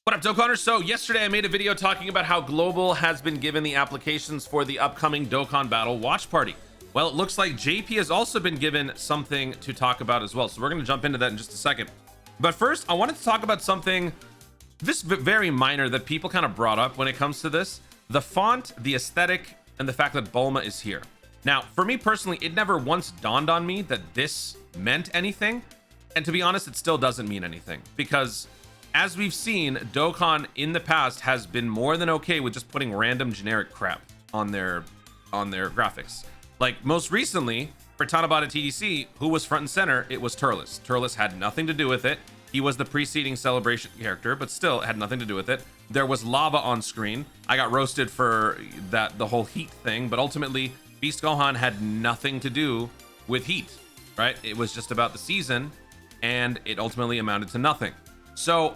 What up, Dokkaners? So yesterday I made a video talking about how Global has been given the applications for the upcoming Dokkan Battle watch party. Well, it looks like JP has also been given something to talk about as well. So we're going to jump into that in just a second. But first, I wanted to talk about something just very minor that people kind of brought up when it comes to this. The font, the aesthetic, and the fact that Bulma is here. Now, for me personally, it never once dawned on me that this meant anything. And to be honest, it still doesn't mean anything. Because as we've seen, Dokkan in the past has been more than okay with just putting random generic crap on their graphics. Like most recently, for Tanabata TDC, who was front and center, it was Turles. Turles had nothing to do with it. He was the preceding celebration character, but still had nothing to do with it. There was lava on screen. I got roasted for the whole heat thing, but ultimately, Beast Gohan had nothing to do with heat, right? It was just about the season, and it ultimately amounted to nothing. So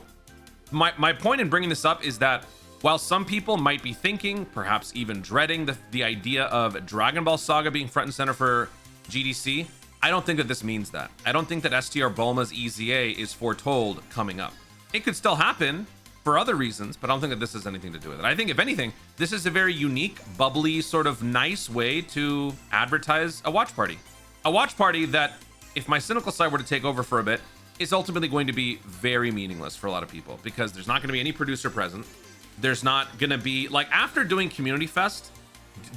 my point in bringing this up is that while some people might be thinking, perhaps even dreading the idea of Dragon Ball Saga being front and center for GDC, I don't think that this means that. I don't think that STR Bulma's EZA is foretold coming up. It could still happen for other reasons, but I don't think that this has anything to do with it. I think if anything, this is a very unique, bubbly, sort of nice way to advertise a watch party. A watch party that, if my cynical side were to take over for a bit, is ultimately going to be very meaningless for a lot of people because there's not going to be any producer present. There's not going to be, like, after doing Community Fest,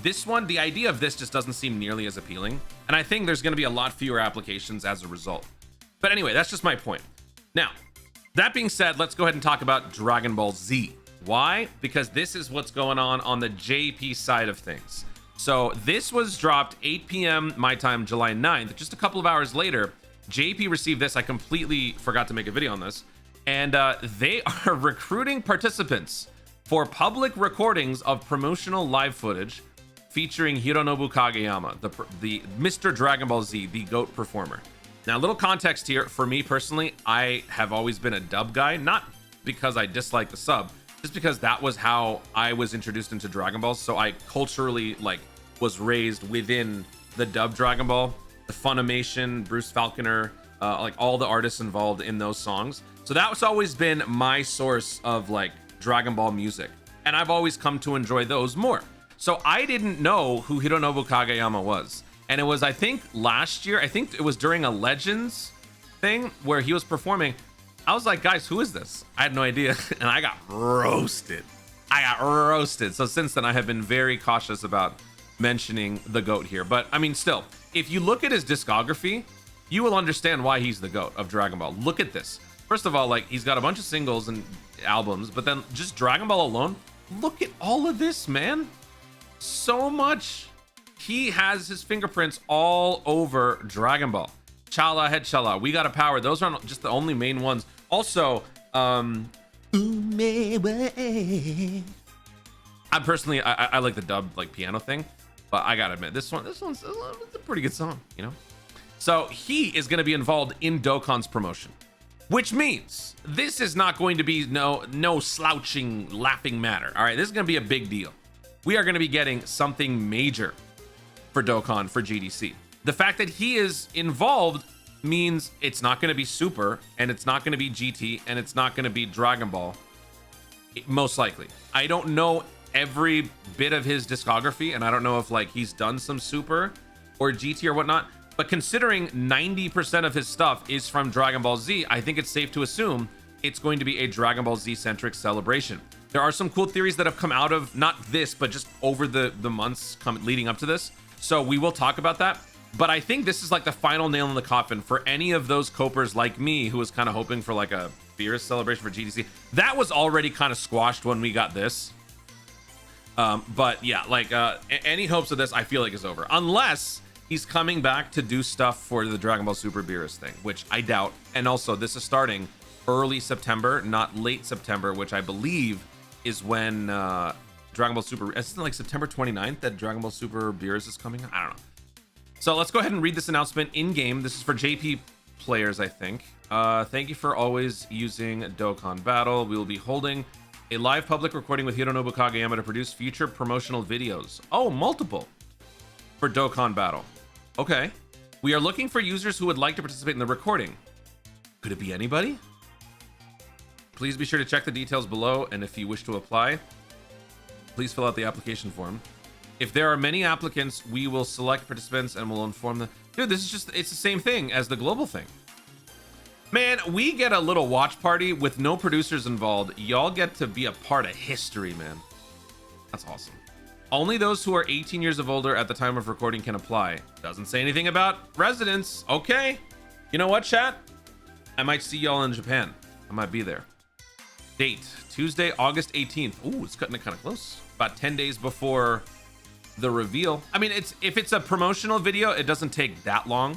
this one, the idea of this just doesn't seem nearly as appealing. And I think there's going to be a lot fewer applications as a result. But anyway, that's just my point. Now, that being said, let's go ahead and talk about Dragon Ball Z. Why? Because this is what's going on the JP side of things. So this was dropped 8 p.m. my time, July 9th. Just a couple of hours later, JP received this. I completely forgot to make a video on this. And they are recruiting participants for public recordings of promotional live footage featuring Hironobu Kageyama, the Mr. Dragon Ball Z, the GOAT performer. Now, a little context here. For me personally, I have always been a dub guy, not because I dislike the sub, just because that was how I was introduced into Dragon Ball. So I culturally was raised within the dub Dragon Ball. The Funimation, Bruce Falconer, all the artists involved in those songs. So that's always been my source of Dragon Ball music. And I've always come to enjoy those more. So I didn't know who Hironobu Kageyama was. And it was, I think last year, I think it was during a Legends thing where he was performing. I was like, guys, who is this? I had no idea. And I got roasted. So since then, I have been very cautious about mentioning the GOAT here. But I mean, still, if you look at his discography, you will understand why he's the GOAT of Dragon Ball. Look at this. First of all, he's got a bunch of singles and albums, but then just Dragon Ball alone, look at all of this, man. So much. He has his fingerprints all over Dragon Ball. Chala, Head Chala, We Gotta Power. Those aren't just the only main ones. Also, I'm personally, I like the dub piano thing, but I gotta admit, this one's a pretty good song, you know? So he is going to be involved in Dokkan's promotion, which means this is not going to be no slouching, laughing matter. All right, this is going to be a big deal. We are going to be getting something major for Dokkan for GDC. The fact that he is involved means it's not going to be Super, and it's not going to be GT, and it's not going to be Dragon Ball. Most likely. I don't know every bit of his discography, and I don't know if he's done some Super or GT or whatnot. But considering 90% of his stuff is from Dragon Ball Z, I think it's safe to assume it's going to be a Dragon Ball Z centric celebration. There are some cool theories that have come out of not this, but just over the months leading up to this. So we will talk about that. But I think this is the final nail in the coffin for any of those copers like me who was kind of hoping for a fierce celebration for GDC. That was already kind of squashed when we got this. But yeah, any hopes of this, I feel is over. Unless he's coming back to do stuff for the Dragon Ball Super Beerus thing, which I doubt. And also, this is starting early September, not late September, which I believe is when Dragon Ball Super... Isn't it September 29th that Dragon Ball Super Beerus is coming out? I don't know. So let's go ahead and read this announcement in-game. This is for JP players, I think. Thank you for always using Dokkan Battle. We will be holding a live public recording with Hironobu Kageyama to produce future promotional videos. Oh, multiple. For Dokkan Battle. Okay. We are looking for users who would like to participate in the recording. Could it be anybody? Please be sure to check the details below, and if you wish to apply, please fill out the application form. If there are many applicants, we will select participants and will inform them. Dude, this is just, it's the same thing as the global thing. Man, we get a little watch party with no producers involved. Y'all get to be a part of history, man. That's awesome. Only those who are 18 years of older at the time of recording can apply. Doesn't say anything about residents. Okay. You know what, chat? I might see y'all in Japan. I might be there. Date, Tuesday, August 18th. Ooh, it's cutting it kind of close. About 10 days before the reveal. I mean, if it's a promotional video, it doesn't take that long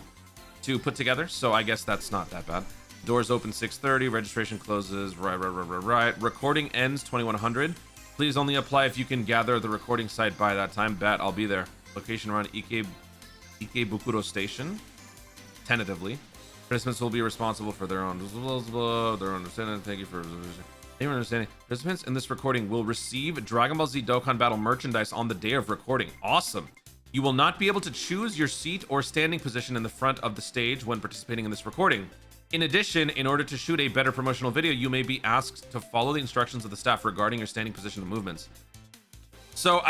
to put together, so I guess that's not that bad. Doors open 6:30, registration closes, right. Recording ends 2100. Please only apply if you can gather the recording site by that time. Bet I'll be there. Location around Ikebukuro Station. Tentatively. Participants will be responsible for their own understanding. Thank you for your understanding. Participants in this recording will receive Dragon Ball Z Dokkan Battle merchandise on the day of recording. Awesome. You will not be able to choose your seat or standing position in the front of the stage when participating in this recording. In addition, in order to shoot a better promotional video, you may be asked to follow the instructions of the staff regarding your standing position and movements. So,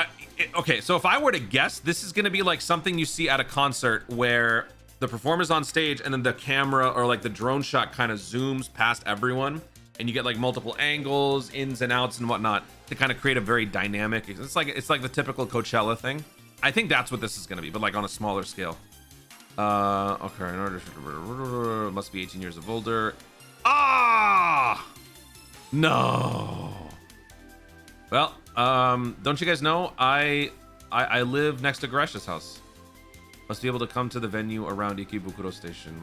okay, so if I were to guess, this is going to be like something you see at a concert where the performer's on stage and then the camera or like the drone shot kind of zooms past everyone and you get like multiple angles, ins and outs and whatnot to kind of create a very dynamic. It's like the typical Coachella thing. I think that's what this is going to be, but like on a smaller scale. Okay, in order to must be 18 years of older. No. Well, don't you guys know I live next to Gresh's house. Must be able to come to the venue around Ikebukuro Station.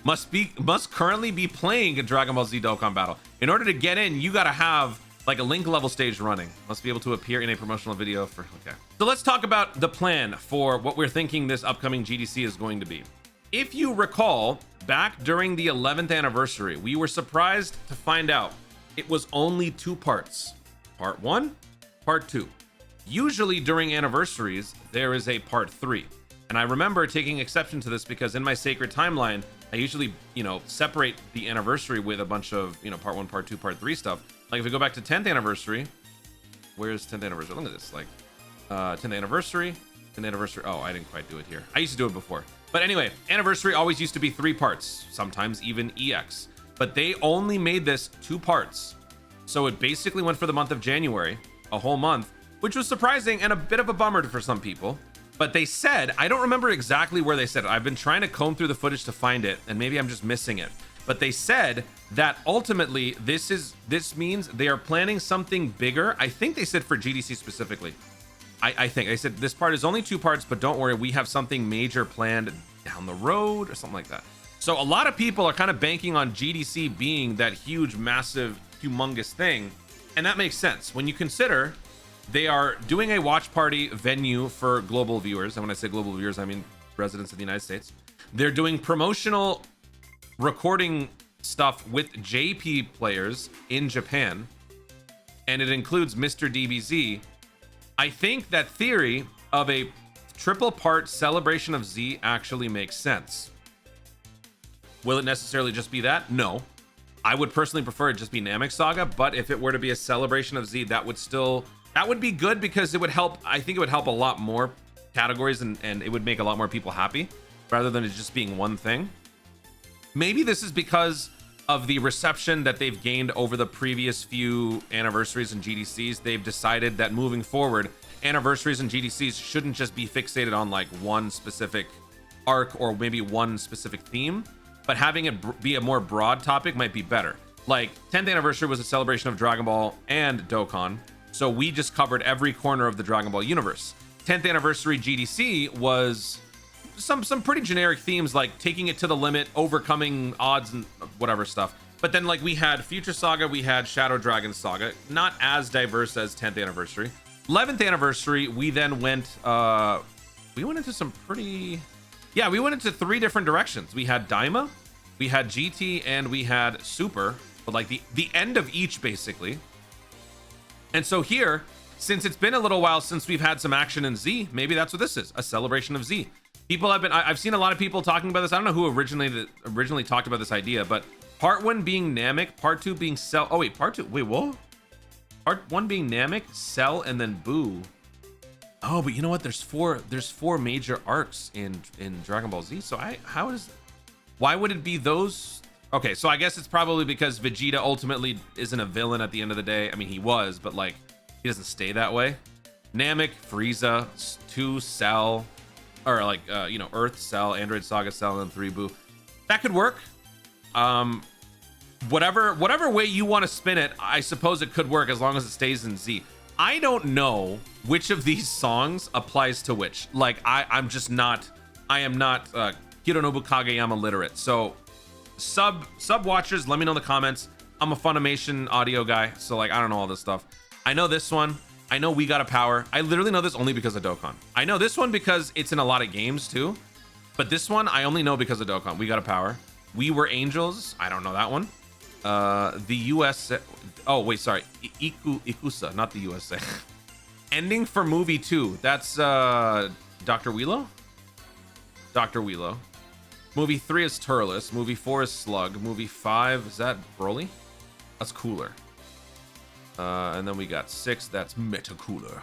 Must currently be playing a Dragon Ball Z Dokkan Battle. In order to get in, you gotta have like a link level stage running. Must be able to appear in a promotional video for, okay. So let's talk about the plan for what we're thinking this upcoming GDC is going to be. If you recall, back during the 11th anniversary, we were surprised to find out it was only 2 parts. Part 1, part 2. Usually during anniversaries, there is a part 3. And I remember taking exception to this because in my sacred timeline, I usually, separate the anniversary with a bunch of, part 1, part 2, part 3 stuff. Like if we go back to 10th anniversary, where's 10th anniversary? Look at this, like 10th anniversary. Oh, I didn't quite do it here. I used to do it before. But anyway, anniversary always used to be 3 parts, sometimes even EX. But they only made this 2 parts. So it basically went for the month of January, a whole month, which was surprising and a bit of a bummer for some people. But they said, I don't remember exactly where they said it. I've been trying to comb through the footage to find it, and maybe I'm just missing it. But they said that ultimately this means they are planning something bigger. I think they said for GDC specifically. I think they said this part is only 2 parts, but don't worry, we have something major planned down the road or something like that. So a lot of people are kind of banking on GDC being that huge, massive, humongous thing. And that makes sense when you consider they are doing a watch party venue for global viewers. And when I say global viewers, I mean residents of the United States. They're doing promotional recording stuff with JP players in Japan, and it includes Mr. DBZ. I think that theory of a triple part celebration of Z actually makes sense. Will it necessarily just be that? No. I would personally prefer it just be Namek Saga, but if it were to be a celebration of Z, that would be good because it would help. I think it would help a lot more categories and it would make a lot more people happy rather than it just being one thing. Maybe this is because of the reception that they've gained over the previous few anniversaries and GDCs. They've decided that moving forward, anniversaries and GDCs shouldn't just be fixated on like one specific arc or maybe one specific theme, but having it be a more broad topic might be better. Like 10th anniversary was a celebration of Dragon Ball and Dokkan, so we just covered every corner of the Dragon Ball universe. 10th anniversary GDC was some pretty generic themes, like taking it to the limit, overcoming odds and whatever stuff. But then like we had Future Saga, we had Shadow Dragon Saga, not as diverse as 10th anniversary. 11th anniversary, we then went into some pretty, we went into 3 different directions. We had Daima, we had GT, and we had Super, but like the end of each basically. And so here, since it's been a little while since we've had some action in Z, maybe that's what this is, a celebration of Z. I've seen a lot of people talking about this. I don't know who originally talked about this idea, but Part 1 being Namek, part 2 being Cell. Oh wait, part 2. Wait, what? Part 1 being Namek, Cell, and then Boo. Oh, but you know what? There's four major arcs in Dragon Ball Z. So why would it be those? Okay, so I guess it's probably because Vegeta ultimately isn't a villain at the end of the day. I mean, he was, but like he doesn't stay that way. Namek, Frieza, 2 Cell, or like you know, Earth Cell, Android Saga Cell, and 3 Boo. That could work. Whatever way you want to spin it, I suppose it could work as long as it stays in Z. I don't know which of these songs applies to which. Like I am not Hironobu Kageyama literate. So sub watchers, let me know in the comments. I'm a Funimation audio guy, so like I don't know all this stuff. I know this one. I know We Got a Power. I literally know this only because of Dokkan. I know this one because it's in a lot of games too. But this one I only know because of Dokkan. We Got a Power. We Were Angels. I don't know that one. The US. Oh wait, sorry. Ikusa, not the USA. Ending for movie 2. That's Dr. Wheelo. Dr. Wheelo. Movie 3 is Turles. Movie 4 is Slug. Movie 5 is that Broly? That's Cooler. And then we got 6. That's Meta Cooler.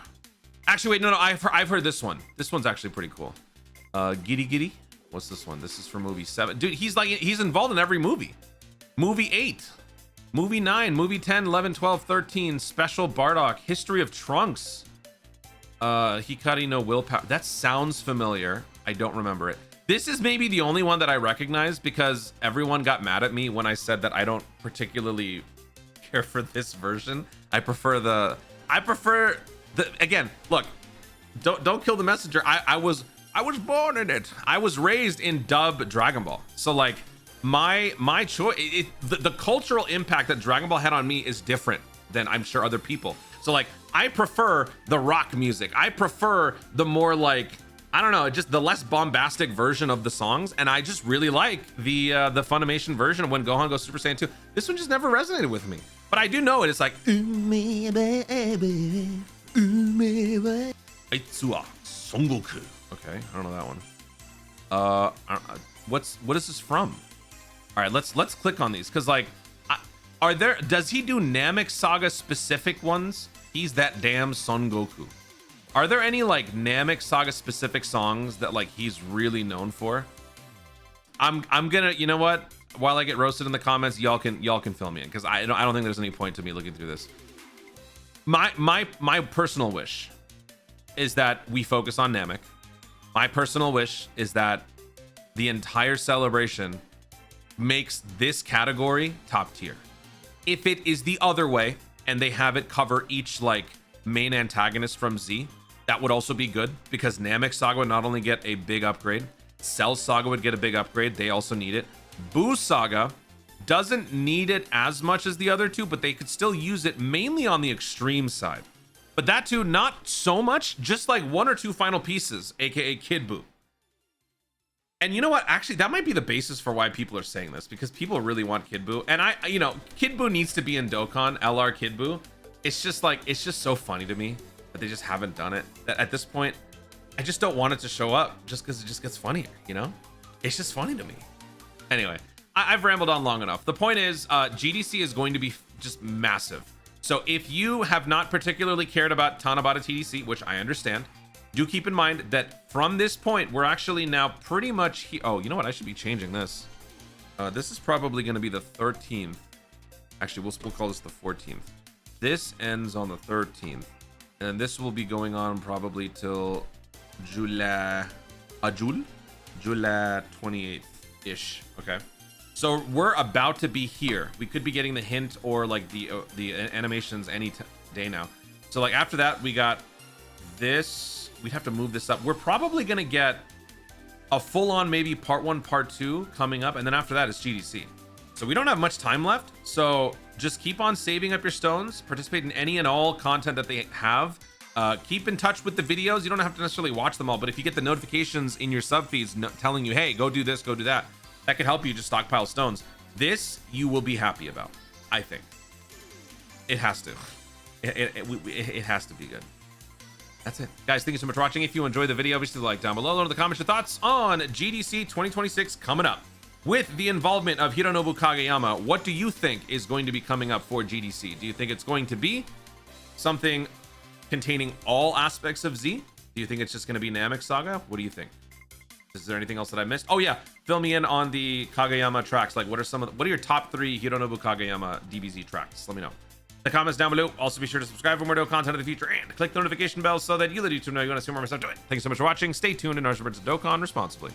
Actually, wait, no, I've heard this one. This one's actually pretty cool. Giddy Giddy. What's this one? This is for movie 7. Dude, he's involved in every movie. Movie 8, movie 9, movie 10, 11, 12, 13, Special Bardock, History of Trunks, Hikari no Willpower. That sounds familiar. I don't remember it. This is maybe the only one that I recognize because everyone got mad at me when I said that I don't particularly care for this version. I prefer the again, look, don't kill the messenger. I was born in it. I was raised in dub Dragon Ball. So like my choice, the cultural impact that Dragon Ball had on me is different than I'm sure other people. So like I prefer the rock music. I prefer the more like, I don't know, just the less bombastic version of the songs, and I just really like the Funimation version of when Gohan goes Super Saiyan 2. This one just never resonated with me, but I do know it. It's like Aitsua Songoku. Okay, I don't know that one. What is this from? All right, let's click on these because like, does he do Namek Saga specific ones? He's that damn Son Goku. Are there any like Namek Saga specific songs that like he's really known for? I'm gonna, you know what? While I get roasted in the comments, y'all can fill me in because I don't think there's any point to me looking through this. My personal wish is that we focus on Namek. My personal wish is that the entire celebration makes this category top tier. If it is the other way and they have it cover each like main antagonist from Z, that would also be good because Namek Saga would not only get a big upgrade, Cell Saga would get a big upgrade. They also need it. Boo Saga doesn't need it as much as the other two, but they could still use it mainly on the extreme side. But that too, not so much, just like 1 or 2 final pieces, aka Kid Boo. And you know what? Actually, that might be the basis for why people are saying this, because people really want Kid Boo. And you know, Kid Boo needs to be in Dokkan, LR Kid Boo. It's just like, it's just so funny to me that they just haven't done it. That at this point, I just don't want it to show up just because it just gets funnier, you know? It's just funny to me. Anyway, I've rambled on long enough. The point is, GDC is going to be just massive. So if you have not particularly cared about Tanabata TDC, which I understand, do keep in mind that from this point, we're actually now pretty much oh, you know what? I should be changing this. This is probably going to be the 13th. Actually, we'll call this the 14th. This ends on the 13th. And this will be going on probably till July 28th-ish. Okay. So we're about to be here. We could be getting the hint or like the animations any day now. So like after that, we got this. We'd have to move this up. We're probably going to get a full-on maybe part 1, part 2 coming up. And then after that is GDC. So we don't have much time left. So just keep on saving up your stones. Participate in any and all content that they have. Keep in touch with the videos. You don't have to necessarily watch them all. But if you get the notifications in your sub feeds telling you, hey, go do this, go do that. That could help you just stockpile stones. This you will be happy about, I think. It has to. It has to be good. That's it. Guys, thank you so much for watching. If you enjoyed the video, be sure to like down below. Leave in the comments your thoughts on GDC 2026 coming up. with the involvement of Hironobu Kageyama, what do you think is going to be coming up for GDC? Do you think it's going to be something containing all aspects of Z? Do you think it's just going to be Namek Saga? What do you think? Is there anything else that I missed? Oh yeah, fill me in on the Kageyama tracks. Like, what are your top 3 Hironobu Kageyama DBZ tracks? Let me know. The comments down below. Also, be sure to subscribe for more Dokkan content in the future and click the notification bell so that you, the YouTube, know you want to see more of my stuff. Do it. Thanks so much for watching. Stay tuned and remember to Dokkan responsibly.